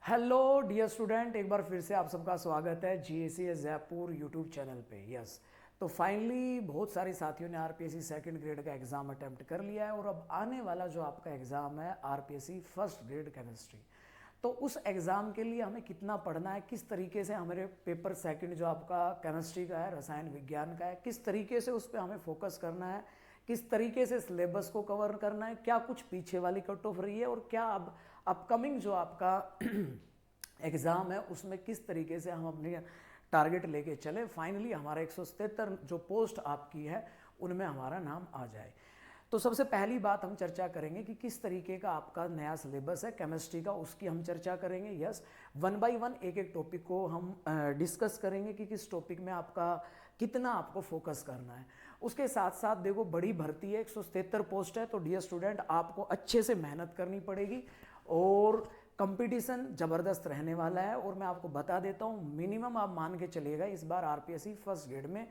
Hello dear student, एक बार फिर से आप सबका स्वागत है जीएसीएस जयपुर यूट्यूब चैनल पे। यस, तो फाइनली बहुत सारे साथियों ने आरपीएससी सेकंड ग्रेड का एग्ज़ाम अटेम्प्ट कर लिया है और अब आने वाला जो आपका एग्ज़ाम है आरपीएससी फर्स्ट ग्रेड केमिस्ट्री, तो उस एग्ज़ाम के लिए हमें कितना पढ़ना है, किस तरीके से हमारे पेपर सेकंड जो आपका केमिस्ट्री का है, रसायन विज्ञान का है, किस तरीके से उस पर हमें फोकस करना है, किस तरीके से सिलेबस को कवर करना है, क्या कुछ पीछे वाली कट ऑफ रही है और क्या अब अपकमिंग जो आपका एग्ज़ाम है उसमें किस तरीके से हम अपने टारगेट लेके चले, फाइनली हमारा 177 जो पोस्ट आपकी है उनमें हमारा नाम आ जाए। तो सबसे पहली बात हम चर्चा करेंगे कि किस तरीके का आपका नया सिलेबस है केमिस्ट्री का, उसकी हम चर्चा करेंगे। यस, वन बाय वन एक एक टॉपिक को हम डिस्कस करेंगे कि किस टॉपिक में आपका कितना आपको फोकस करना है। उसके साथ साथ देखो, बड़ी भर्ती है, 177 पोस्ट है, तो डियर स्टूडेंट आपको अच्छे से मेहनत करनी पड़ेगी और कंपटीशन ज़बरदस्त रहने वाला है। और मैं आपको बता देता हूँ, मिनिमम आप मान के चलिएगा इस बार आरपीएससी फर्स्ट ग्रेड में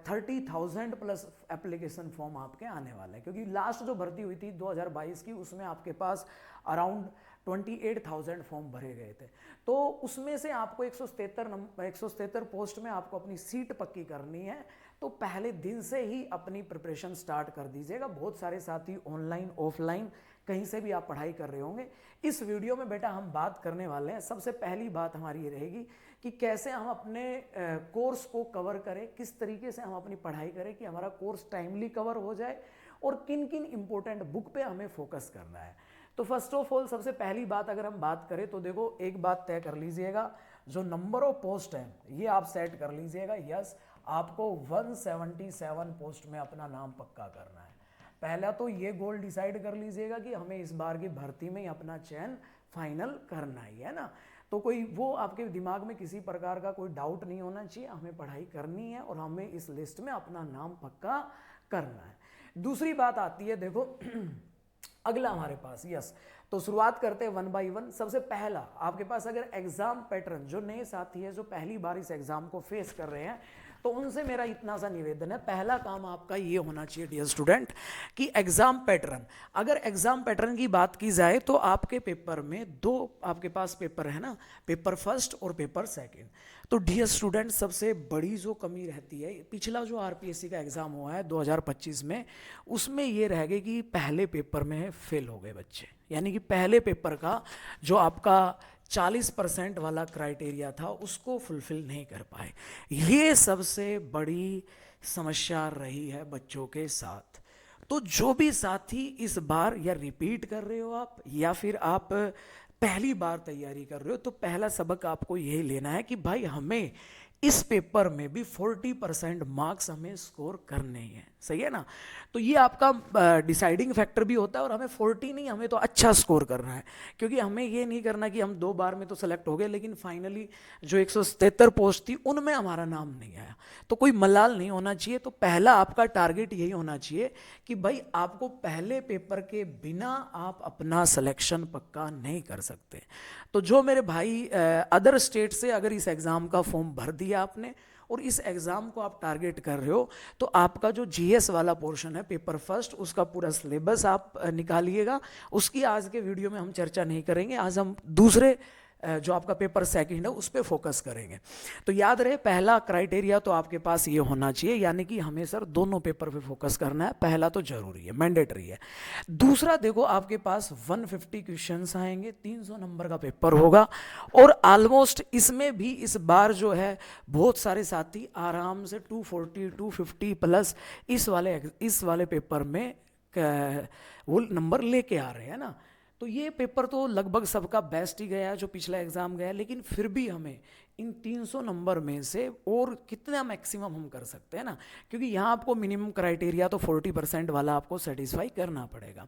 30,000 प्लस एप्लीकेशन फॉर्म आपके आने वाले हैं, क्योंकि लास्ट जो भर्ती हुई थी 2022 की उसमें आपके पास अराउंड 28,000 फॉर्म भरे गए थे। तो उसमें से आपको 177 पोस्ट में आपको अपनी सीट पक्की करनी है, तो पहले दिन से ही अपनी प्रिपरेशन स्टार्ट कर दीजिएगा। बहुत सारे साथी ऑनलाइन ऑफलाइन कहीं से भी आप पढ़ाई कर रहे होंगे। इस वीडियो में बेटा हम बात करने वाले हैं, सबसे पहली बात हमारी ये रहेगी कि कैसे हम अपने कोर्स को कवर करें, किस तरीके से हम अपनी पढ़ाई करें कि हमारा कोर्स टाइमली कवर हो जाए और किन किन इंपॉर्टेंट बुक पे हमें फोकस करना है। तो फर्स्ट ऑफ ऑल सबसे पहली बात अगर हम बात करें तो देखो, एक बात तय कर लीजिएगा, जो नंबर ऑफ पोस्ट है ये आप सेट कर लीजिएगा। यस, आपको 177 पोस्ट में अपना नाम पक्का करना है। पहला तो ये गोल डिसाइड कर लीजिएगा कि हमें इस बार की भर्ती में अपना चयन फाइनल करना ही है ना। तो कोई वो आपके दिमाग में किसी प्रकार का कोई डाउट नहीं होना चाहिए, हमें पढ़ाई करनी है और हमें इस लिस्ट में अपना नाम पक्का करना है। दूसरी बात आती है, देखो अगला हमारे पास, यस, तो शुरुआत करते हैं वन बाय वन। सबसे पहला आपके पास अगर एग्जाम पैटर्न, जो नए साथी है जो पहली बार इस एग्जाम को फेस कर रहे हैं, तो उनसे मेरा इतना सा निवेदन है, पहला काम आपका ये होना चाहिए डियर स्टूडेंट कि एग्जाम पैटर्न, अगर एग्जाम पैटर्न की बात की जाए तो आपके पेपर में दो आपके पास पेपर है ना, पेपर फर्स्ट और पेपर सेकंड। तो डियर स्टूडेंट सबसे बड़ी जो कमी रहती है, पिछला जो आरपीएससी का एग्जाम हुआ है 2025 में, उसमें ये रह गई कि पहले पेपर में फेल हो गए बच्चे, यानी कि पहले पेपर का जो आपका 40% वाला क्राइटेरिया था उसको फुलफिल नहीं कर पाए। ये सबसे बड़ी समस्या रही है बच्चों के साथ। तो जो भी साथी इस बार या रिपीट कर रहे हो आप या फिर आप पहली बार तैयारी कर रहे हो, तो पहला सबक आपको यही लेना है कि भाई हमें इस पेपर में भी 40% मार्क्स हमें स्कोर करने ही हैं, सही है ना। तो ये आपका डिसाइडिंग फैक्टर भी होता है और हमें 40 नहीं, हमें तो अच्छा स्कोर करना है, क्योंकि हमें ये नहीं करना कि हम 2 बार में तो सेलेक्ट हो गए लेकिन फाइनली जो 177 पोस्ट थी उनमें हमारा नाम नहीं आया, तो कोई मलाल नहीं होना चाहिए। तो पहला आपका टारगेट यही होना चाहिए कि भाई आपको पहले पेपर के बिना आप अपना सिलेक्शन पक्का नहीं कर सकते। तो जो मेरे भाई अदर स्टेट से अगर इस एग्ज़ाम का फॉर्म भर दिया आपने और इस एग्ज़ाम को आप टारगेट कर रहे हो, तो आपका जो जीएस वाला पोर्शन है पेपर फर्स्ट, उसका पूरा सिलेबस आप निकालिएगा। उसकी आज के वीडियो में हम चर्चा नहीं करेंगे, आज हम दूसरे जो आपका पेपर सेकंड है उस पर फोकस करेंगे। तो याद रहे, पहला क्राइटेरिया तो आपके पास ये होना चाहिए, यानी कि हमें सर दोनों पेपर पे फोकस करना है, पहला तो जरूरी है, मैंडेटरी है। दूसरा देखो, आपके पास 150 क्वेश्चंस आएंगे, 300 नंबर का पेपर होगा और ऑलमोस्ट इसमें भी इस बार जो है बहुत सारे साथी आराम से 240 250 प्लस इस वाले पेपर में वो नंबर लेके आ रहे हैं ना। तो ये पेपर तो लगभग सबका बेस्ट ही गया है जो पिछला एग्जाम गया, लेकिन फिर भी हमें इन 300 नंबर में से और कितना मैक्सिमम हम कर सकते हैं ना, क्योंकि यहाँ आपको मिनिमम क्राइटेरिया तो 40% वाला आपको सेटिस्फाई करना पड़ेगा।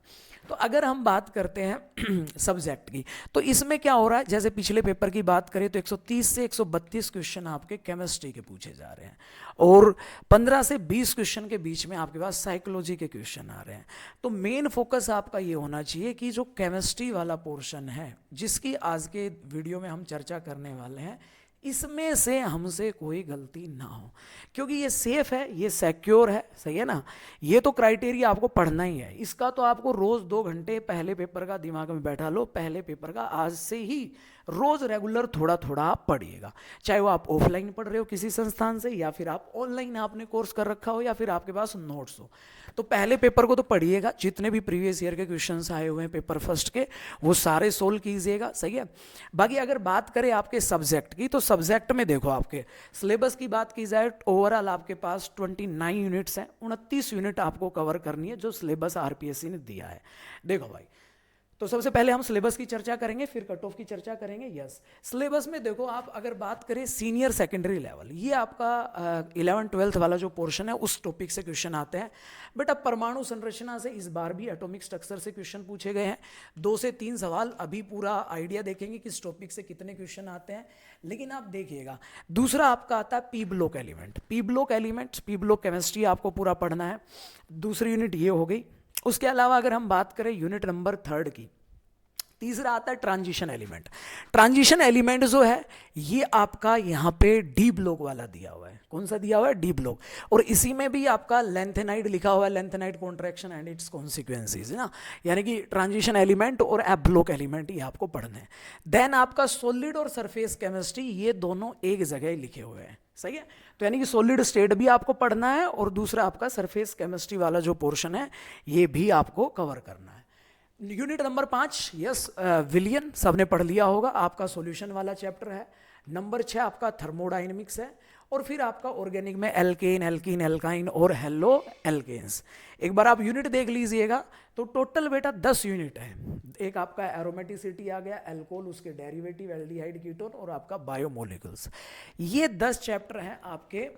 तो अगर हम बात करते हैं सब्जेक्ट की, तो इसमें क्या हो रहा है, जैसे पिछले पेपर की बात करें तो 130 से 132 क्वेश्चन आपके केमिस्ट्री के पूछे जा रहे हैं और 15 से 20 क्वेश्चन के बीच में आपके पास साइकोलॉजी के क्वेश्चन आ रहे हैं। तो मेन फोकस आपका ये होना चाहिए कि जो केमिस्ट्री वाला पोर्शन है, जिसकी आज के वीडियो में हम चर्चा करने वाले हैं, इसमें से हमसे कोई गलती ना हो, क्योंकि ये सेफ है, ये सिक्योर है, सही है ना। ये तो क्राइटेरिया आपको पढ़ना ही है। इसका तो आपको रोज 2 घंटे पहले पेपर का दिमाग में बैठा लो, पहले पेपर का आज से ही रोज रेगुलर थोड़ा थोड़ा आप पढ़िएगा। चाहे वो आप ऑफलाइन पढ़ रहे हो किसी संस्थान से, या फिर आप ऑनलाइन आपने कोर्स कर रखा हो, या फिर आपके पास नोट्स हो, तो पहले पेपर को तो पढ़िएगा। जितने भी प्रीवियस ईयर के क्वेश्चंस आए हुए हैं पेपर फर्स्ट के, वो सारे सोल्व कीजिएगा, सही है। बाकी अगर बात करें आपके सब्जेक्ट की, तो सब्जेक्ट में देखो आपके सिलेबस की बात की जाए, ओवरऑल आपके पास 29 यूनिट्स हैं, 29 यूनिट आपको कवर करनी है जो सिलेबस आरपीएससी ने दिया है। देखो भाई, तो सबसे पहले हम सिलेबस की चर्चा करेंगे, फिर कट ऑफ की चर्चा करेंगे। यस, सिलेबस में देखो आप अगर बात करें सीनियर सेकेंडरी लेवल, ये आपका 11th-12th वाला जो पोर्शन है उस टॉपिक से क्वेश्चन आते हैं। बट अब परमाणु संरचना से इस बार भी एटॉमिक स्ट्रक्चर से क्वेश्चन पूछे गए हैं, 2 से 3 सवाल। अभी पूरा आइडिया देखेंगे किस टॉपिक से कितने क्वेश्चन आते हैं, लेकिन आप देखिएगा। दूसरा आपका आता है P block element, P block elements, P block chemistry आपको पूरा पढ़ना है। दूसरी यूनिट ये हो गई। उसके अलावा अगर हम बात करें यूनिट नंबर 3 की, तीसरा आता है ट्रांजिशन एलिमेंट। ट्रांजिशन एलिमेंट जो है ये आपका यहाँ पे डी ब्लॉक वाला दिया हुआ है। कौन सा दिया हुआ है? D block. और इसी में भी आपका लेंथेनाइड लिखा हुआ है, lanthanide contraction and it's consequences, है ना। यानी कि ट्रांजिशन एलिमेंट और एप ब्लॉक एलिमेंट ये आपको पढ़ने हैं। देन आपका सॉलिड और सरफेस केमिस्ट्री, ये दोनों एक जगह लिखे हुए हैं, सही है। तो यानी कि सॉलिड स्टेट भी आपको पढ़ना है, और दूसरा आपका सरफेस केमिस्ट्री वाला जो पोर्शन है ये भी आपको कवर करना है। यूनिट नंबर 5, यस, विलियन सबने पढ़ लिया होगा, आपका सॉल्यूशन वाला चैप्टर है। नंबर 6 आपका थर्मोडाइनमिक्स है, और फिर आपका ऑर्गेनिक में एल्केन, एल्कीन, एल्काइन और हेलो एल्केन्स। एक बार आप यूनिट देख लीजिएगा। तो टोटल बेटा 10 यूनिट है। एक आपका एरोमेटिसिटी आ गया, एल्कोहल, उसके डेरिवेटिव, एल्डिहाइड, कीटोन, और आपका बायोमोलिकुल्स। ये 10 चैप्टर हैं आपके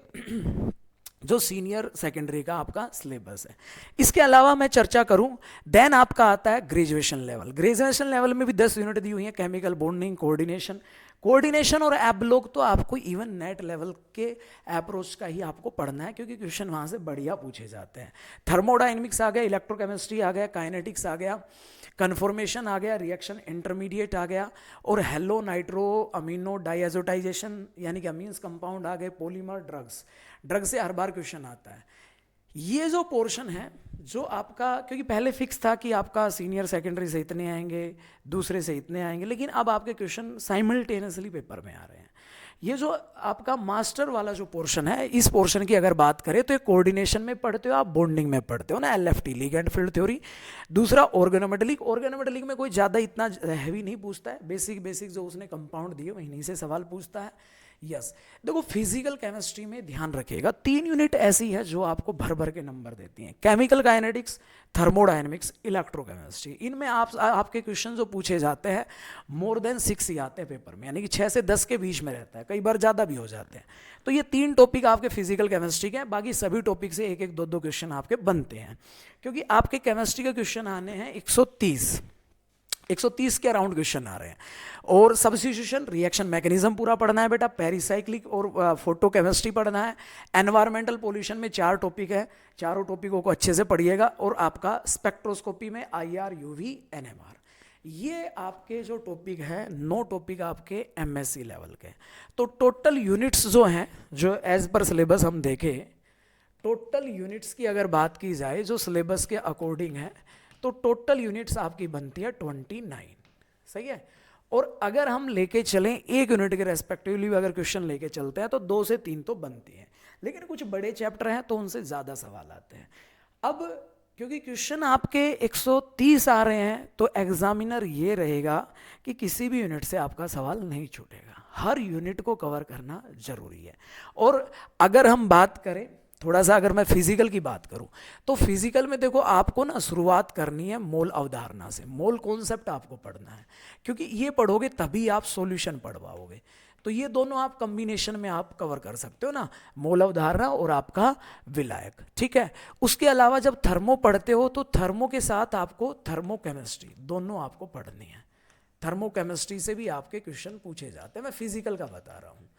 जो सीनियर सेकेंडरी का आपका सिलेबस है। इसके अलावा मैं चर्चा करूं, देन आपका आता है ग्रेजुएशन लेवल। ग्रेजुएशन लेवल में भी 10 यूनिट दी हुई है। केमिकल बॉन्डिंग, कोऑर्डिनेशन और ऐप ब्लॉक तो आपको इवन नेट लेवल के अप्रोच का ही आपको पढ़ना है, क्योंकि क्वेश्चन वहां से बढ़िया पूछे जाते हैं। थर्मोडाइनमिक्स आ गया, इलेक्ट्रोकेमिस्ट्री आ गया, काइनेटिक्स आ गया, कन्फॉर्मेशन आ गया, रिएक्शन इंटरमीडिएट आ गया, और हेलो नाइट्रो अमीनो डाइएजोटाइजेशन यानी कि अमीन्स कंपाउंड आ गए, पॉलीमर, ड्रग से हर बार क्वेश्चन आता है। ये जो पोर्शन है जो आपका, क्योंकि पहले फिक्स था कि आपका सीनियर सेकेंडरी से इतने आएंगे, दूसरे से इतने आएंगे, लेकिन अब आपके क्वेश्चन साइमल्टेनियसली पेपर में आ रहे हैं। ये जो आपका मास्टर वाला जो पोर्शन है, इस पोर्शन की अगर बात करें तो एक कोऑर्डिनेशन में पढ़ते हो आप, बॉन्डिंग में पढ़ते हो ना, एलएफटी, लिगेंड फील्ड थ्योरी। दूसरा ऑर्गेनोमेटेलिक में कोई ज़्यादा इतना हैवी नहीं पूछता है, बेसिक जो उसने कंपाउंड दिए वहीं से सवाल पूछता है। यस, देखो फिजिकल केमिस्ट्री में ध्यान रखिएगा, 3 यूनिट ऐसी है जो आपको भर भर के नंबर देती हैं। Chemical kinetics, thermodynamics, electrochemistry. इनमें आपके क्वेश्चन जो पूछे जाते हैं मोर देन 6 ही आते हैं पेपर में, यानी कि 6 से 10 के बीच में रहता है, कई बार ज़्यादा भी हो जाते हैं। तो ये 3 टॉपिक आपके फिजिकल केमिस्ट्री के हैं, बाकी सभी टॉपिक से 1-1, 2-2 क्वेश्चन आपके बनते हैं, क्योंकि आपके केमिस्ट्री के क्वेश्चन आने हैं 130 के अराउंड क्वेश्चन आ रहे हैं। और सब्स्टिट्यूशन, रिएक्शन मैकेनिज्म पूरा पढ़ना है बेटा, पेरिसाइक्लिक और फोटो केमिस्ट्री पढ़ना है। एनवायरमेंटल पोल्यूशन में 4 टॉपिक है, चारों टॉपिकों को अच्छे से पढ़िएगा। और आपका स्पेक्ट्रोस्कोपी में IR, UV, NMR, ये आपके जो टॉपिक है 9 टॉपिक आपके MSc लेवल के। तो टोटल यूनिट्स जो हैं, जो एज पर सिलेबस हम देखें, टोटल यूनिट्स की अगर बात की जाए जो सिलेबस के अकॉर्डिंग है, तो टोटल यूनिट्स आपकी बनती है 29, सही है। और अगर हम लेके चलें एक यूनिट के रेस्पेक्टिवली अगर क्वेश्चन लेके चलते हैं तो 2 से 3 तो बनती हैं, लेकिन कुछ बड़े चैप्टर हैं तो उनसे ज़्यादा सवाल आते हैं। अब क्योंकि क्वेश्चन आपके 130 आ रहे हैं, तो एग्जामिनर ये रहेगा कि किसी भी यूनिट से आपका सवाल नहीं छूटेगा, हर यूनिट को कवर करना जरूरी है। और अगर हम बात करें थोड़ा सा, अगर मैं फिजिकल की बात करूं, तो फिजिकल में देखो आपको ना शुरुआत करनी है मोल अवधारणा से। मोल कॉन्सेप्ट आपको पढ़ना है, क्योंकि ये पढ़ोगे तभी आप सॉल्यूशन पढ़ पाओगे। तो ये दोनों आप कॉम्बिनेशन में आप कवर कर सकते हो ना, मोल अवधारणा और आपका विलायक, ठीक है। उसके अलावा जब थर्मो पढ़ते हो तो थर्मो के साथ आपको थर्मोकेमिस्ट्री दोनों आपको पढ़नी है। थर्मोकेमिस्ट्री से भी आपके क्वेश्चन पूछे जाते हैं, मैं फिजिकल का बता रहा हूँ।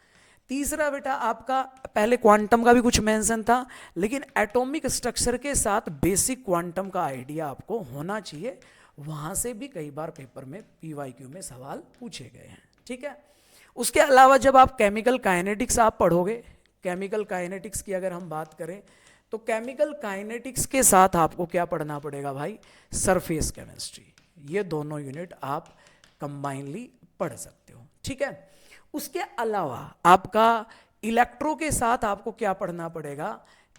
तीसरा बेटा आपका, पहले क्वांटम का भी कुछ मेंशन था, लेकिन एटॉमिक स्ट्रक्चर के साथ बेसिक क्वांटम का आइडिया आपको होना चाहिए, वहां से भी कई बार पेपर में PYQ में सवाल पूछे गए हैं, ठीक है। उसके अलावा जब आप केमिकल काइनेटिक्स आप पढ़ोगे, केमिकल काइनेटिक्स की अगर हम बात करें तो केमिकल काइनेटिक्स के साथ आपको क्या पढ़ना पड़ेगा भाई, सरफेस केमिस्ट्री। ये दोनों यूनिट आप कंबाइनली पढ़ सकते हो, ठीक है। उसके अलावा आपका इलेक्ट्रो के साथ आपको क्या पढ़ना पड़ेगा,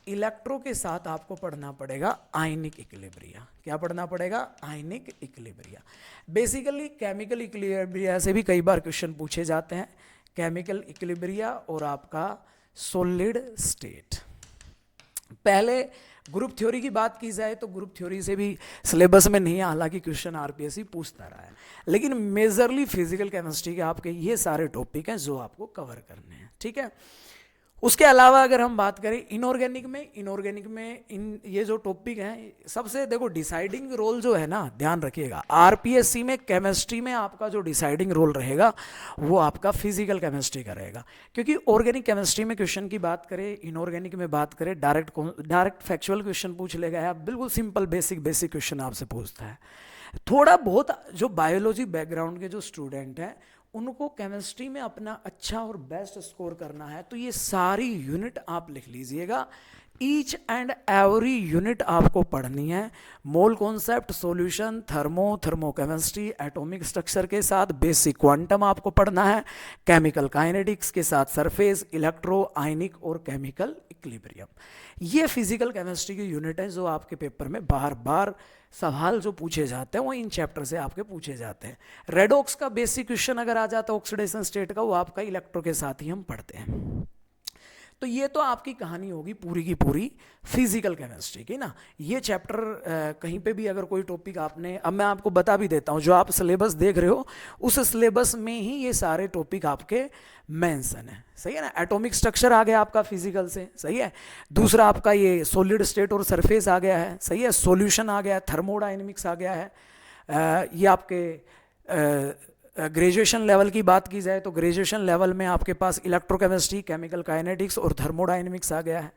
इलेक्ट्रो के साथ आपको पढ़ना पड़ेगा आयनिक इक्विलिब्रिया। क्या पढ़ना पड़ेगा, आयनिक इक्विलिब्रिया। बेसिकली केमिकल इक्विलिब्रिया से भी कई बार क्वेश्चन पूछे जाते हैं, केमिकल इक्विलिब्रिया और आपका सॉलिड स्टेट। पहले ग्रुप थ्योरी की बात की जाए तो ग्रुप थ्योरी से भी सिलेबस में नहीं है, हालांकि क्वेश्चन आरपीएससी पूछता रहा है, लेकिन मेजरली फिजिकल केमिस्ट्री के आपके ये सारे टॉपिक हैं जो आपको कवर करने हैं, ठीक है। उसके अलावा अगर हम बात करें इनऑर्गेनिक में इन ये जो टॉपिक हैं, सबसे देखो डिसाइडिंग रोल जो है ना, ध्यान रखिएगा, आरपीएससी में केमिस्ट्री में आपका जो डिसाइडिंग रोल रहेगा वो आपका फिजिकल केमिस्ट्री का रहेगा। क्योंकि ऑर्गेनिक केमिस्ट्री में क्वेश्चन की बात करें, इनऑर्गेनिक में बात करें, डायरेक्ट फैक्चुअल क्वेश्चन पूछ लेगा, आप बिल्कुल सिंपल बेसिक क्वेश्चन आपसे पूछता है। थोड़ा बहुत जो बायोलॉजी बैकग्राउंड के जो स्टूडेंट हैं उनको केमिस्ट्री में अपना अच्छा और बेस्ट स्कोर करना है, तो ये सारी यूनिट आप लिख लीजिएगा। ईच एंड एवरी यूनिट आपको पढ़नी है। Mole concept, solution, thermochemistry, atomic structure के साथ बेसिक क्वांटम आपको पढ़ना है, केमिकल काइनेटिक्स के साथ सरफेस, इलेक्ट्रो, आयनिक और केमिकल इक्विलिब्रियम। ये फिजिकल केमिस्ट्री की यूनिट है जो आपके पेपर में बार बार सवाल जो पूछे जाते हैं वो इन चैप्टर से आपके पूछे जाते हैं। रेडॉक्स का बेसिक क्वेश्चन अगर आ जाता है ऑक्सीडेशन स्टेट का, वो आपका इलेक्ट्रो के साथ ही हम पढ़ते हैं। तो ये तो आपकी कहानी होगी पूरी की पूरी फिजिकल केमिस्ट्री की ना। ये चैप्टर कहीं पे भी अगर कोई टॉपिक आपने, अब मैं आपको बता भी देता हूँ, जो आप सिलेबस देख रहे हो उस सिलेबस में ही ये सारे टॉपिक आपके मेंशन है, सही है ना। एटॉमिक स्ट्रक्चर आ गया आपका फिजिकल से, सही है। दूसरा आपका ये सॉलिड स्टेट और सरफेस आ गया है, सही है। सॉल्यूशन आ गया है, थर्मोडायनेमिक्स आ गया है। ये आपके ग्रेजुएशन लेवल की बात की जाए तो ग्रेजुएशन लेवल में आपके पास इलेक्ट्रोकेमिस्ट्री, केमिकल काइनेटिक्स और थर्मोडायनेमिक्स आ गया है।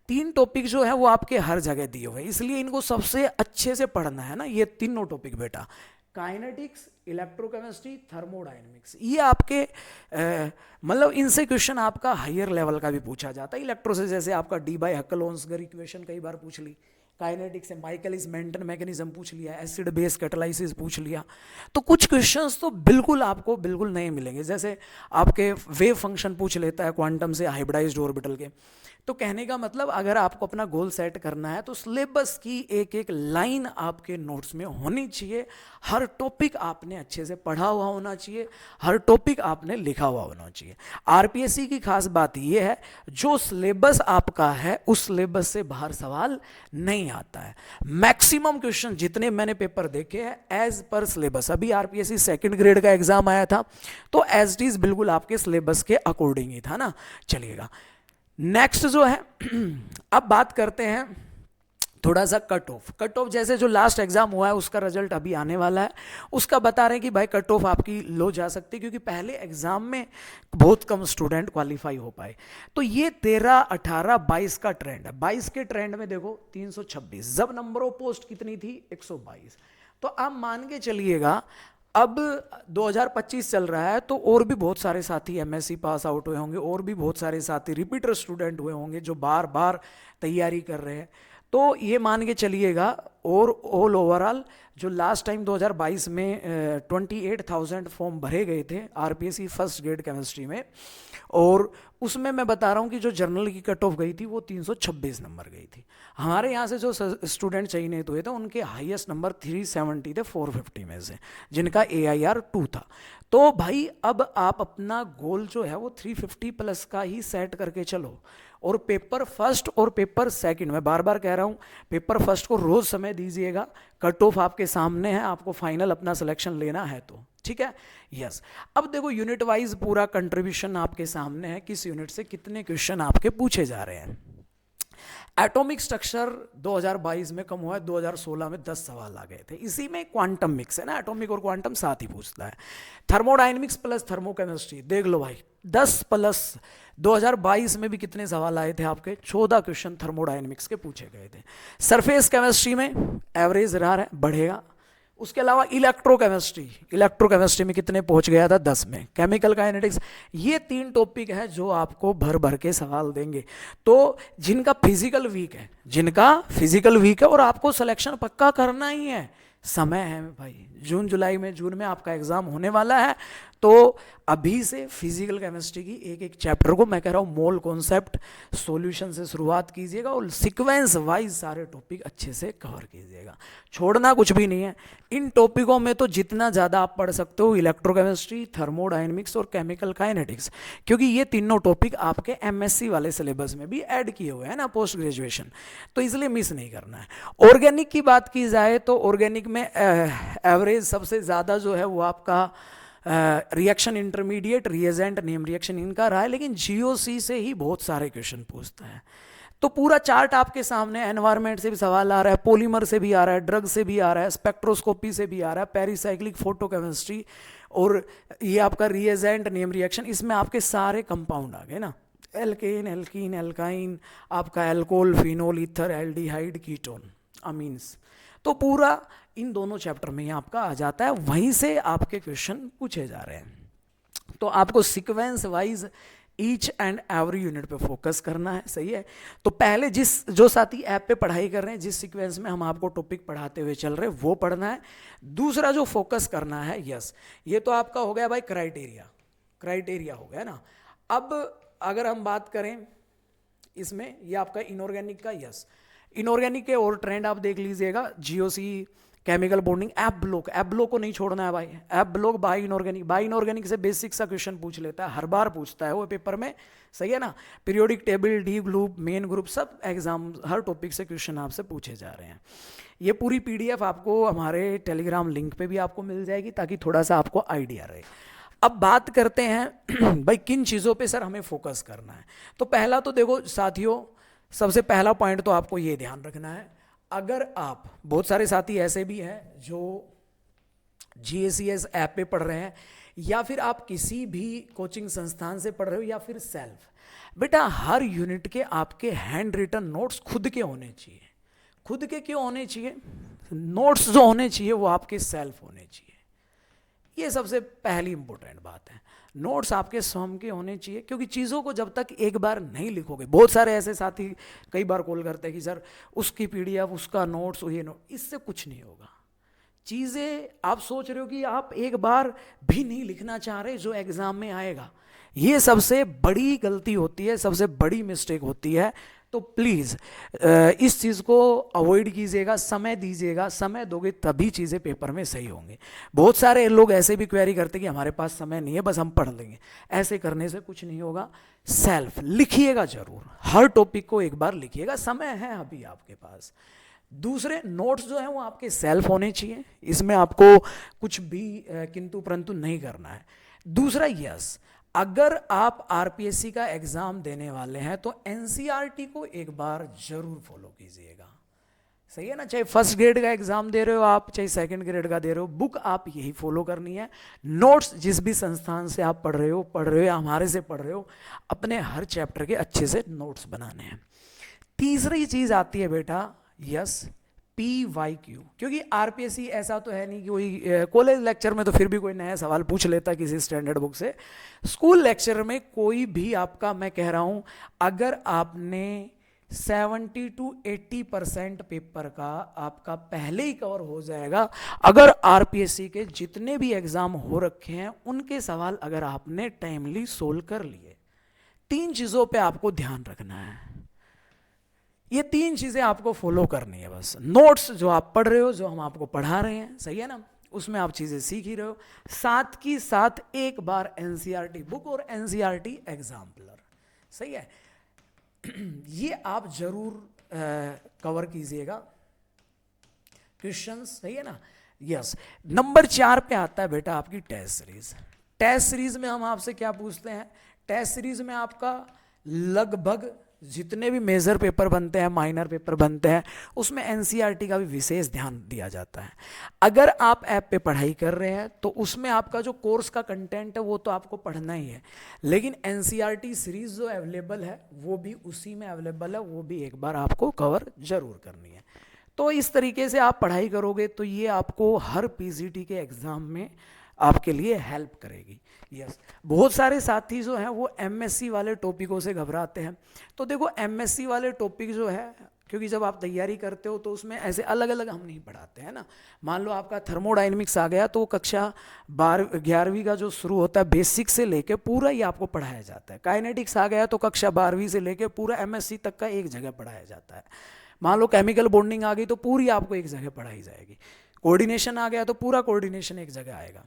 3 टॉपिक जो है वो आपके हर जगह दिए हुए हैं, इसलिए इनको सबसे अच्छे से पढ़ना है ना। ये तीनों टॉपिक बेटा, काइनेटिक्स, इलेक्ट्रोकेमिस्ट्री, थर्मोडायनेमिक्स, ये आपके मतलब इनसे क्वेश्चन आपका हायर लेवल का भी पूछा जाता है। इलेक्ट्रो से जैसे आपका डी बाई हक्कल-ओंसगर इक्वेशन कई बार पूछ ली, काइनेटिक्स से माइकलिस मेंटन मैकेनिज्म पूछ लिया, एसिड बेस कैटालिसिस पूछ लिया। तो कुछ क्वेश्चंस तो बिल्कुल आपको बिल्कुल नहीं मिलेंगे, जैसे आपके वेव फंक्शन पूछ लेता है क्वांटम से हाइब्रिडाइज्ड ऑर्बिटल के। तो कहने का मतलब अगर आपको अपना गोल सेट करना है तो सिलेबस की एक एक लाइन आपके नोट्स में होनी चाहिए। हर टॉपिक आपने अच्छे से पढ़ा हुआ होना चाहिए, हर टॉपिक आपने लिखा हुआ होना चाहिए। आरपीएससी की खास बात यह है, जो सिलेबस आपका है उस सिलेबस से बाहर सवाल नहीं आता है। मैक्सिमम क्वेश्चन जितने मैंने पेपर देखे हैं एज पर सिलेबस, अभी आरपीएससी सेकंड ग्रेड का एग्जाम आया था तो एज इट इज बिल्कुल आपके सिलेबस के अकॉर्डिंग ही था ना। चलिएगा नेक्स्ट जो है अब बात करते हैं थोड़ा सा कट ऑफ। जैसे जो लास्ट एग्जाम हुआ है उसका रिजल्ट अभी आने वाला है, उसका बता रहे हैं कि भाई कट ऑफ आपकी लो जा सकती है, क्योंकि पहले एग्जाम में बहुत कम स्टूडेंट क्वालिफाई हो पाए। तो ये 13, 18, 22 का ट्रेंड है। 22 के ट्रेंड में देखो 326, जब नंबर ऑफ पोस्ट कितनी थी 122। तो आप मान के चलिएगा अब 2025 चल रहा है तो और भी बहुत सारे साथी एमएससी पास आउट हुए होंगे, और भी बहुत सारे साथी रिपीटर स्टूडेंट हुए होंगे जो बार बार तैयारी कर रहे हैं। तो ये मान के चलिएगा और ऑल ओवरऑल जो लास्ट टाइम 2022 में 28,000 फॉर्म भरे गए थे आरपीएससी फर्स्ट ग्रेड केमिस्ट्री में, और उसमें मैं बता रहा हूँ कि जो जर्नल की कट ऑफ गई थी वो 326 नंबर गई थी। हमारे यहाँ से जो स्टूडेंट चयनित हुए थे उनके हाईएस्ट नंबर 370 थे 450 में से, जिनका AIR 2 था। तो भाई अब आप अपना गोल जो है वो 350 प्लस का ही सेट करके चलो, और पेपर फर्स्ट और पेपर सेकंड, मैं बार बार कह रहा हूँ पेपर फर्स्ट को रोज समय दीजिएगा। कट ऑफ आपके सामने है, आपको फाइनल अपना सिलेक्शन लेना है तो ठीक है। यस, अब देखो यूनिट वाइज पूरा कंट्रीब्यूशन आपके सामने है, किस यूनिट से कितने क्वेश्चन आपके पूछे जा रहे हैं। एटॉमिक स्ट्रक्चर 2022 में कम हुआ है, 2016 में 10 सवाल आ गए थे। इसी में क्वांटम मिक्स है ना, एटॉमिक और क्वांटम साथ ही पूछता है। थर्मोडायनेमिक्स प्लस थर्मोकेमिस्ट्री देख लो भाई 10 प्लस 2022 में भी कितने सवाल आए थे आपके, 14 क्वेश्चन थर्मोडायनेमिक्स के पूछे गए थे। सरफेस केमिस्ट्री में एवरेज रहा है, बढ़ेगा, उसके अलावा इलेक्ट्रोकेमिस्ट्री में कितने पहुंच गया था, 10 में। केमिकल काइनेटिक्स, ये 3 टॉपिक है जो आपको भर भर के सवाल देंगे। तो जिनका फिजिकल वीक है और आपको सिलेक्शन पक्का करना ही है, समय है भाई, जून में आपका एग्जाम होने वाला है। तो अभी से फिजिकल केमिस्ट्री की एक एक चैप्टर को, मैं कह रहा हूँ, मोल कॉन्सेप्ट सॉल्यूशन से शुरुआत कीजिएगा और सीक्वेंस वाइज सारे टॉपिक अच्छे से कवर कीजिएगा, छोड़ना कुछ भी नहीं है। इन टॉपिकों में तो जितना ज़्यादा आप पढ़ सकते हो, इलेक्ट्रोकेमिस्ट्री, थर्मोडायनेमिक्स और केमिकल काइनेटिक्स, क्योंकि ये तीनों टॉपिक आपके एमएससी वाले सिलेबस में भी ऐड किए हुए हैं ना, पोस्ट ग्रेजुएशन, तो इसलिए मिस नहीं करना है। ऑर्गेनिक की बात की जाए तो ऑर्गेनिक में एवरेज सबसे ज़्यादा जो है वो आपका reaction intermediate, reagent, name reaction, इनका रहा है, लेकिन जीओसी से ही बहुत सारे क्वेश्चन पूछता है। तो पूरा चार्ट आपके सामने, एनवायरनमेंट से भी सवाल आ रहा है, पॉलीमर से भी आ रहा है, ड्रग से भी आ रहा है, स्पेक्ट्रोस्कोपी से भी आ रहा है, पेरिसाइक्लिक फोटोकेमिस्ट्री, और ये आपका रिएजेंट, नेम रिएक्शन, इसमें आपके सारे कंपाउंड आ गए ना, एल्केन, एल्कीन, एल्काइन, आपका alcohol, phenol, ether, aldehyde, ketone, amines. तो पूरा इन दोनों चैप्टर में ही आपका आ जाता है, वहीं से आपके क्वेश्चन पूछे जा रहे हैं। तो आपको sequence wise each and every unit पे फोकस करना है, सही है। तो पहले जो साथी ऐप पे पढ़ाई कर रहे हैं, जिस सीक्वेंस में हम आपको टॉपिक पढ़ाते हुए चल रहे हैं, वो पढ़ना है। दूसरा जो फोकस करना है, यस, ये तो आपका हो गया भाई क्राइटेरिया हो गया ना। अब अगर हम बात करें इसमें, ये आपका इनऑर्गेनिक का, यस, इनऑर्गेनिक के और ट्रेंड आप देख लीजिएगा, GOC, chemical bonding, app block को नहीं छोड़ना है भाई। एप ब्लॉक, बाई इनऑर्गेनिक से बेसिक सा क्वेश्चन पूछ लेता है, हर बार पूछता है वो पेपर में, सही है ना। Periodic table, D group, main group, सब एग्जाम, हर टॉपिक से क्वेश्चन आपसे पूछे जा रहे हैं। ये पूरी पीडीएफ आपको हमारे टेलीग्राम लिंक पे भी आपको मिल जाएगी, ताकि थोड़ा सा आपको आइडिया रहे। अब बात करते हैं भाई किन चीज़ों पे सर हमें फोकस करना है। तो पहला तो देखो साथियों, सबसे पहला पॉइंट तो आपको ये ध्यान रखना है, अगर आप, बहुत सारे साथी ऐसे भी हैं जो GACS ऐप पे पढ़ रहे हैं, या फिर आप किसी भी कोचिंग संस्थान से पढ़ रहे हो, या फिर सेल्फ, बेटा हर यूनिट के आपके हैंड रिटन नोट्स खुद के होने चाहिए। खुद के क्यों होने चाहिए? नोट्स जो होने चाहिए वो आपके सेल्फ होने चाहिए। ये सबसे पहली इंपॉर्टेंट बात है, नोट्स आपके स्वयं के होने चाहिए, क्योंकि चीज़ों को जब तक एक बार नहीं लिखोगे, बहुत सारे ऐसे साथी कई बार कॉल करते हैं कि सर उसकी PDF, उसका नोट्स, ये नोट, इससे कुछ नहीं होगा। चीज़ें आप सोच रहे हो कि आप एक बार भी नहीं लिखना चाह रहे जो एग्ज़ाम में आएगा, ये सबसे बड़ी गलती होती है, सबसे बड़ी मिस्टेक होती है। तो प्लीज़ इस चीज़ को अवॉइड कीजिएगा, समय दीजिएगा, समय दोगे तभी चीज़ें पेपर में सही होंगी। बहुत सारे लोग ऐसे भी क्वेरी करते कि हमारे पास समय नहीं है, बस हम पढ़ लेंगे, ऐसे करने से कुछ नहीं होगा। सेल्फ लिखिएगा जरूर, हर टॉपिक को एक बार लिखिएगा, समय है अभी आपके पास। दूसरे नोट्स जो हैं वो आपके सेल्फ होने चाहिए, इसमें आपको कुछ भी किंतु परंतु नहीं करना है। दूसरा, यस, अगर आप RPSC का एग्जाम देने वाले हैं तो NCERT को एक बार जरूर फॉलो कीजिएगा, सही है ना। चाहे फर्स्ट ग्रेड का एग्जाम दे रहे हो आप, चाहे सेकंड ग्रेड का दे रहे हो, बुक आप यही फॉलो करनी है। नोट्स जिस भी संस्थान से आप पढ़ रहे हो या हमारे से पढ़ रहे हो, अपने हर चैप्टर के अच्छे से नोट्स बनाने हैं। तीसरी चीज आती है बेटा, यस, PYQ, क्योंकि RPSC ऐसा तो है नहीं कि कोई कॉलेज लेक्चर में तो फिर भी कोई नया सवाल पूछ लेता है किसी स्टैंडर्ड बुक से। स्कूल लेक्चर में कोई भी आपका, मैं कह रहा हूं, अगर आपने 70 to 80% पेपर का आपका पहले ही कवर हो जाएगा। अगर RPSC के जितने भी एग्जाम हो रखे हैं उनके सवाल अगर आपने टाइमली सोल्व कर लिए, 3 चीजों पे आपको ध्यान रखना है। ये 3 चीजें आपको फॉलो करनी है बस। नोट्स जो आप पढ़ रहे हो, जो हम आपको पढ़ा रहे हैं, सही है ना, उसमें आप चीजें सीख ही रहे हो। साथ की साथ एक बार NCERT बुक और NCERT एग्जाम्पलर, सही है, ये आप जरूर कवर कीजिएगा क्वेश्चंस, सही है ना। यस, नंबर 4 पे आता है बेटा आपकी टेस्ट सीरीज। टेस्ट सीरीज में हम आपसे क्या पूछते हैं? टेस्ट सीरीज में आपका लगभग जितने भी मेजर पेपर बनते हैं, माइनर पेपर बनते हैं, उसमें NCERT का भी विशेष ध्यान दिया जाता है। अगर आप ऐप पे पढ़ाई कर रहे हैं तो उसमें आपका जो कोर्स का कंटेंट है वो तो आपको पढ़ना ही है, लेकिन NCERT सीरीज जो अवेलेबल है वो भी उसी में अवेलेबल है, वो भी एक बार आपको कवर जरूर करनी है। तो इस तरीके से आप पढ़ाई करोगे तो ये आपको हर पीजीटी के एग्ज़ाम में आपके लिए हेल्प करेगी। यस, बहुत सारे साथी जो हैं वो एमएससी वाले टॉपिकों से घबराते हैं। तो देखो एमएससी वाले टॉपिक जो है, क्योंकि जब आप तैयारी करते हो तो उसमें ऐसे अलग अलग हम नहीं पढ़ाते हैं ना। मान लो आपका थर्मोडाइनमिक्स आ गया तो कक्षा 11वीं का जो शुरू होता है बेसिक से लेके पूरा ही आपको पढ़ाया जाता है। काइनेटिक्स आ गया तो कक्षा 12वीं से लेके पूरा एमएससी तक का एक जगह पढ़ाया जाता है। मान लो केमिकल बॉन्डिंग आ गई तो पूरी आपको एक जगह पढ़ाई जाएगी। कोऑर्डिनेशन आ गया तो पूरा कोऑर्डिनेशन एक जगह आएगा।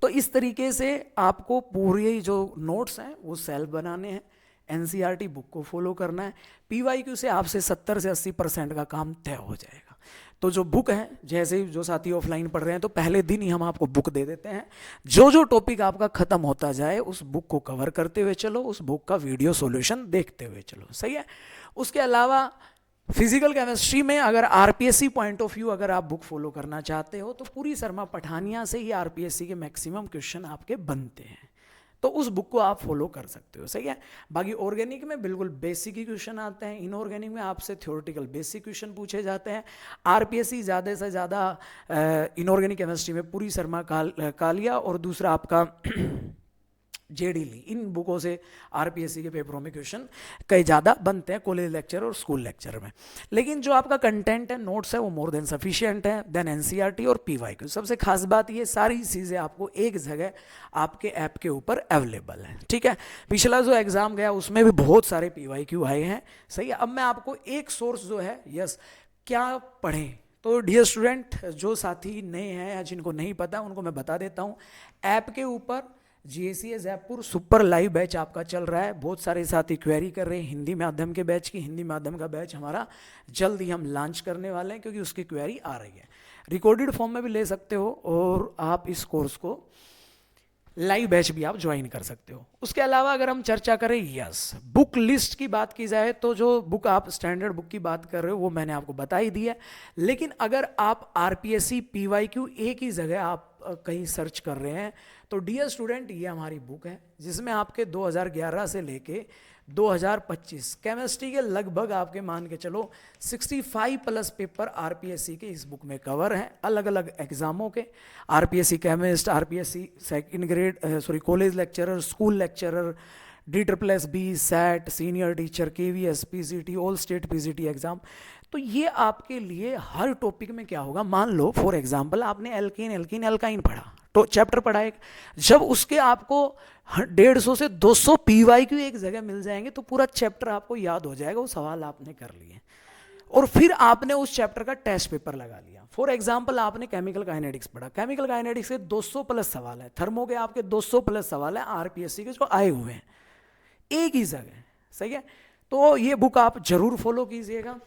तो इस तरीके से आपको पूरे जो नोट्स हैं वो सेल्फ बनाने हैं, एनसीईआरटी बुक को फॉलो करना है। पीवाईक्यू से आपसे 70 से 80% का काम तय हो जाएगा। तो जो बुक है, जैसे जो साथी ऑफलाइन पढ़ रहे हैं तो पहले दिन ही हम आपको बुक दे देते हैं। जो जो टॉपिक आपका खत्म होता जाए उस बुक को कवर करते हुए चलो, उस बुक का वीडियो सॉल्यूशन देखते हुए चलो, सही है। उसके अलावा फिजिकल केमिस्ट्री में अगर आरपीएससी पॉइंट ऑफ व्यू अगर आप बुक फॉलो करना चाहते हो तो पूरी शर्मा पठानिया से ही आरपीएससी के मैक्सिमम क्वेश्चन आपके बनते हैं, तो उस बुक को आप फॉलो कर सकते हो, सही है। बाकी ऑर्गेनिक में बिल्कुल बेसिक ही क्वेश्चन आते हैं, इनऑर्गेनिक में आपसे थ्योरेटिकल बेसिक क्वेश्चन पूछे जाते हैं। आरपीएससी ज़्यादा से ज़्यादा इनऑर्गेनिक केमिस्ट्री में पूरी शर्मा कालिया और दूसरा आपका जेडीली, इन बुकों से आरपीएससी के पेपरों में क्वेश्चन कई ज़्यादा बनते हैं कॉलेज लेक्चर और स्कूल लेक्चर में। लेकिन जो आपका कंटेंट है, नोट्स है, वो मोर देन सफिशिएंट है देन एनसीईआरटी और पीवाईक्यू। सबसे खास बात ये सारी चीज़ें आपको एक जगह आपके ऐप के ऊपर अवेलेबल है, ठीक है। पिछला जो एग्ज़ाम गया उसमें भी बहुत सारे पीवाईक्यू आए हैं, सही है। अब मैं आपको एक सोर्स जो है, यस, क्या पढ़ें, तो डियर स्टूडेंट, जो साथी नए हैं या जिनको नहीं पता उनको मैं बता देता हूँ। ऐप के ऊपर जीएसीएस जयपुर सुपर लाइव बैच आपका चल रहा है। बहुत सारे साथी क्वेरी कर रहे हैं हिंदी माध्यम के बैच की। हिंदी माध्यम का बैच हमारा जल्द ही हम लॉन्च करने वाले हैं क्योंकि उसकी क्वेरी आ रही है। रिकॉर्डेड फॉर्म में भी ले सकते हो और आप इस कोर्स को लाइव बैच भी आप ज्वाइन कर सकते हो। उसके अलावा अगर हम चर्चा करें, यस, बुक लिस्ट की बात की जाए तो जो बुक आप स्टैंडर्ड बुक की बात कर रहे हो वो मैंने आपको बता ही दी है। लेकिन अगर आप आरपीएससी पीवाईक्यू एक ही जगह आप कहीं सर्च कर रहे हैं तो डियर स्टूडेंट, ये हमारी बुक है जिसमें आपके 2011 से लेके 2025 केमिस्ट्री के लगभग आपके मान के चलो 65+ पेपर आरपीएससी के इस बुक में कवर हैं, अलग अलग एग्जामों के। RPSC chemist, RPSC second grade college lecturer, school lecturer, DSSB, SET, senior teacher, KVS, PCT, all state PCT exam. तो ये आपके लिए हर टॉपिक में क्या होगा, मान लो फॉर एग्जाम्पल आपने एल्कीन एल्कीन एल्काइन पढ़ा तो चैप्टर पढ़ा एक, जब उसके आपको 150 से 200 पीवाईक्यू एक जगह मिल जाएंगे तो पूरा चैप्टर आपको याद हो जाएगा, वो सवाल आपने कर लिए और फिर आपने उस चैप्टर का टेस्ट पेपर लगा लिया। फॉर एग्जाम्पल आपने केमिकल काइनेटिक्स पढ़ा, केमिकल काइनेटिक्स के 200+ सवाल है, थर्मो के आपके 200+ सवाल है आरपीएससी के जो आए हुए हैं एक ही जगह, सही है। तो ये बुक आप जरूर फॉलो कीजिएगा,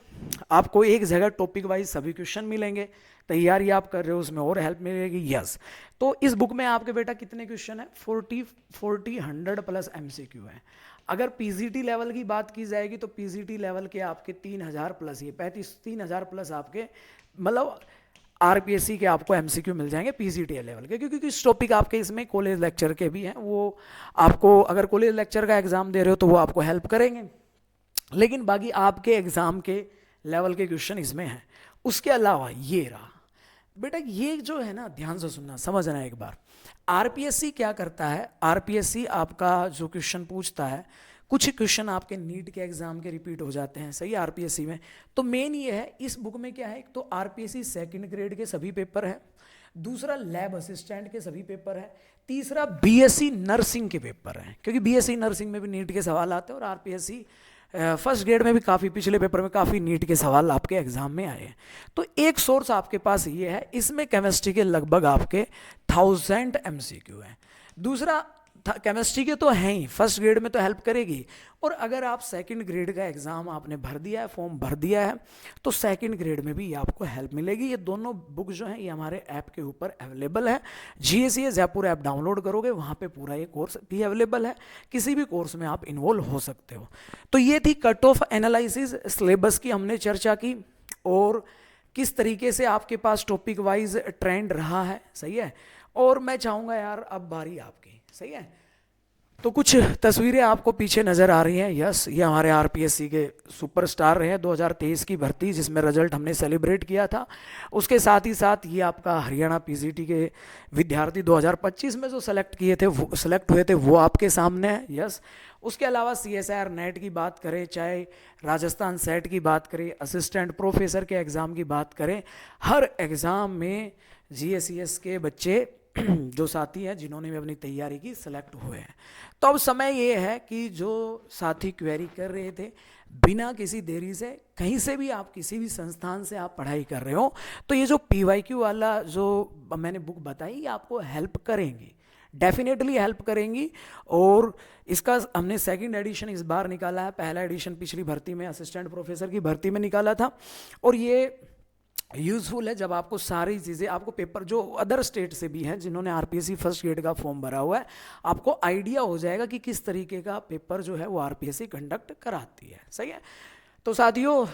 आपको एक जगह टॉपिक वाइज सभी क्वेश्चन मिलेंगे। तैयारी आप कर रहे हो उसमें और हेल्प मिलेगी, यस। तो इस बुक में आपके बेटा कितने क्वेश्चन है, 100+ MCQ है। अगर पीजीटी लेवल की बात की जाएगी तो पीजीटी लेवल के आपके 3000+, ये 3000+ आपके मतलब आरपीएससी के आपको एमसीक्यू मिल जाएंगे पीजीटी लेवल के, क्योंकि कुछ टॉपिक आपके इसमें कॉलेज लेक्चर के भी हैं, वो आपको अगर कॉलेज लेक्चर का एग्जाम दे रहे हो तो वो आपको हेल्प करेंगे, लेकिन बाकी आपके एग्जाम के लेवल के क्वेश्चन इसमें हैं। उसके अलावा ये रहा बेटा, ये जो है ना, ध्यान से सुनना, समझना एक बार। आरपीएससी क्या करता है, आरपीएससी आपका जो क्वेश्चन पूछता है, कुछ क्वेश्चन आपके नीट के एग्जाम के रिपीट हो जाते हैं, सही, आरपीएससी में। तो मेन ये है, इस बुक में क्या है, एक तो आरपीएससी सेकंड ग्रेड के सभी पेपर है, दूसरा लैब असिस्टेंट के सभी पेपर है, तीसरा बीएससी नर्सिंग के पेपर हैं, क्योंकि बीएससी नर्सिंग में भी नीट के सवाल आते हैं और आरपीएससी फर्स्ट ग्रेड में भी काफ़ी, पिछले पेपर में काफ़ी नीट के सवाल आपके एग्जाम में आए हैं। तो एक सोर्स आपके पास ये है, इसमें केमिस्ट्री के लगभग आपके 1000 MCQ हैं। दूसरा, केमिस्ट्री के तो हैं ही, फर्स्ट ग्रेड में तो हेल्प करेगी, और अगर आप सेकंड ग्रेड का एग्जाम आपने भर दिया है, फॉर्म भर दिया है, तो सेकंड ग्रेड में भी आपको हेल्प मिलेगी। ये दोनों बुक जो हैं ये हमारे ऐप के ऊपर अवेलेबल है। जीएसीएस जयपुर ऐप डाउनलोड करोगे, वहाँ पे पूरा ये कोर्स भी अवेलेबल है, किसी भी कोर्स में आप इन्वॉल्व हो सकते हो। तो ये थी कट ऑफ एनालिसिस, सिलेबस की हमने चर्चा की और किस तरीके से आपके पास टॉपिक वाइज ट्रेंड रहा है, सही है। और मैं चाहूँगा यार, अब बारी आपकी, सही है। तो कुछ तस्वीरें आपको पीछे नज़र आ रही हैं। यस, ये हमारे आरपीएससी के सुपरस्टार रहे हैं 2023 की भर्ती, जिसमें रिजल्ट हमने सेलिब्रेट किया था। उसके साथ ही साथ ये आपका हरियाणा पीजीटी के विद्यार्थी 2025 में जो सेलेक्ट हुए थे वो आपके सामने है। यस, उसके अलावा सीएसआईआर नेट की बात करें, चाहे राजस्थान सेट की बात करें, असिस्टेंट प्रोफेसर के एग्ज़ाम की बात करें, हर एग्ज़ाम में जीएसईएस के बच्चे जो साथी हैं जिन्होंने भी अपनी तैयारी की सेलेक्ट हुए हैं। तो अब समय ये है कि जो साथी क्वेरी कर रहे थे, बिना किसी देरी से कहीं से भी आप किसी भी संस्थान से आप पढ़ाई कर रहे हो, तो ये जो पीवाईक्यू वाला जो मैंने बुक बताई, ये आपको हेल्प करेंगी, डेफिनेटली हेल्प करेंगी। और इसका हमने सेकंड एडिशन इस बार निकाला है। पहला एडिशन पिछली भर्ती में, असिस्टेंट प्रोफेसर की भर्ती में निकाला था। और ये यूज़फुल है जब आपको सारी चीज़ें, आपको पेपर जो अदर स्टेट से भी हैं जिन्होंने आरपीएससी फर्स्ट ग्रेड का फॉर्म भरा हुआ है, आपको आइडिया हो जाएगा कि किस तरीके का पेपर जो है वो आरपीएससी कंडक्ट कराती है। सही है। तो साथियों,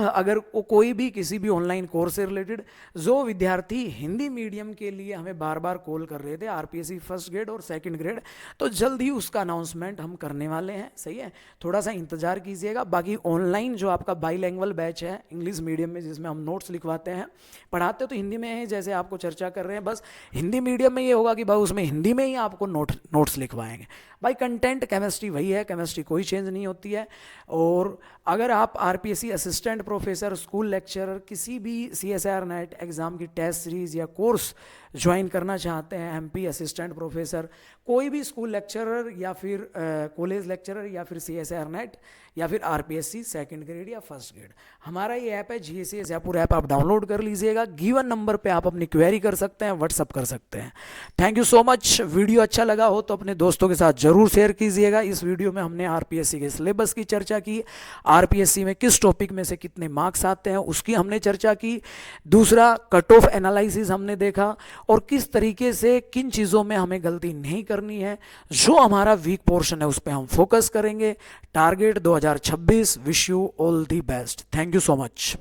अगर कोई भी किसी भी ऑनलाइन कोर्स से रिलेटेड, जो विद्यार्थी हिंदी मीडियम के लिए हमें बार बार कॉल कर रहे थे आरपीएससी फर्स्ट ग्रेड और सेकंड ग्रेड, तो जल्द ही उसका अनाउंसमेंट हम करने वाले हैं। सही है, थोड़ा सा इंतजार कीजिएगा। बाकी ऑनलाइन जो आपका बाईलैंग्वेज बैच है इंग्लिश मीडियम में, जिसमें हम नोट्स लिखवाते हैं, पढ़ाते तो हिंदी में है जैसे आपको चर्चा कर रहे हैं, बस हिंदी मीडियम में ये होगा कि भाई उसमें हिंदी में ही आपको नोट्स लिखवाएंगे। भाई कंटेंट केमिस्ट्री वही है, केमिस्ट्री कोई चेंज नहीं होती है। और अगर आप RPSC assistant professor, school lecturer, किसी भी सीएसआईआर नेट एग्ज़ाम की टेस्ट सीरीज़ या कोर्स ज्वाइन करना चाहते हैं, एमपी असिस्टेंट प्रोफेसर, कोई भी स्कूल लेक्चरर या फिर कॉलेज लेक्चरर या फिर सीएसआईआर नेट या फिर आरपीएससी सेकंड ग्रेड या फर्स्ट ग्रेड, हमारा ये ऐप है जीएसईएस जयपुर ऐप, आप डाउनलोड कर लीजिएगा। गिवन नंबर पे आप अपनी क्वेरी कर सकते हैं, व्हाट्सअप कर सकते हैं। Thank you so much. Video अच्छा लगा हो तो अपने दोस्तों के साथ जरूर शेयर कीजिएगा। इस वीडियो में हमने आरपीएससी के सिलेबस की चर्चा की, आरपीएससी में किस टॉपिक में से कितने मार्क्स आते हैं उसकी हमने चर्चा की। दूसरा, कट ऑफ एनालिसिस हमने देखा और किस तरीके से किन चीज़ों में हमें गलती नहीं करनी है, जो हमारा वीक पोर्शन है उस पर हम फोकस करेंगे। Target 2026। Wish you all the best. Thank you so much.